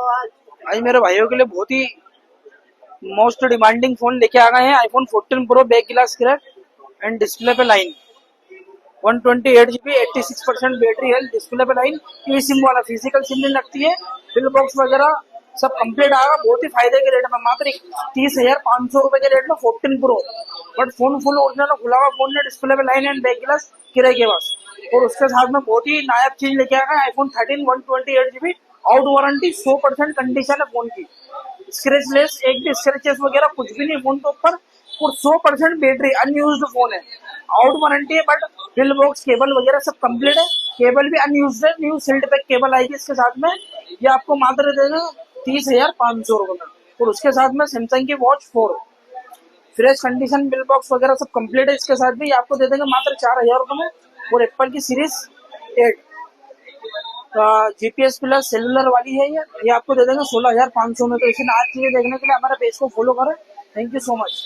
आज मेरे भाइयों के लिए बहुत ही मोस्ट डिमांडिंग फोन लेके आ गए हैं। आईफोन 14 प्रो बैक गिलास क्रैक एंड डिस्प्ले पे line 128 GB 86% battery health display पे लाइन। ई सिम वाला फिजिकल सिम नहीं लगती है। बिल बॉक्स वगैरह सब कंप्लीट आएगा बहुत ही फायदे के रेट में, मात्र 30,500 रुपए के रेट में 14 pro. But phone full original खुला हुआ फोन है, डिस्प्ले पे लाइन एंड बैक गिलास किराए के पास। और उसके साथ में बहुत ही नायाब चीज लेके आ गए iPhone 13 128 GB out warranty 100% condition है फोन की। स्क्रेचलेस, एक भी स्क्रेचेस वगैरह कुछ भी नहीं फोन के ऊपर। और 100% बैटरी अनयूज्ड फोन है, आउट वारंटी है। बट बिल बॉक्स केबल वगैरह सब कंप्लीट है, केबल भी अनयूज्ड है। न्यू सिल्ड पैक केबल आएगी इसके साथ में। ये आपको मात्र देगा 30,500 रुपए में। और उसके साथ में सैमसंग की watch 4 fresh condition, bill box वगैरह सब कंप्लीट है। इसके साथ भी आपको दे देंगे मात्र 4,000 रुपए में। और एप्पल की सीरीज 8 जीपीएस प्लस सेलुलर वाली है, ये आपको दे देंगे 16,500 में। तो इसी आज चीजें देखने के लिए हमारे पेज को फॉलो करें। Thank you so much.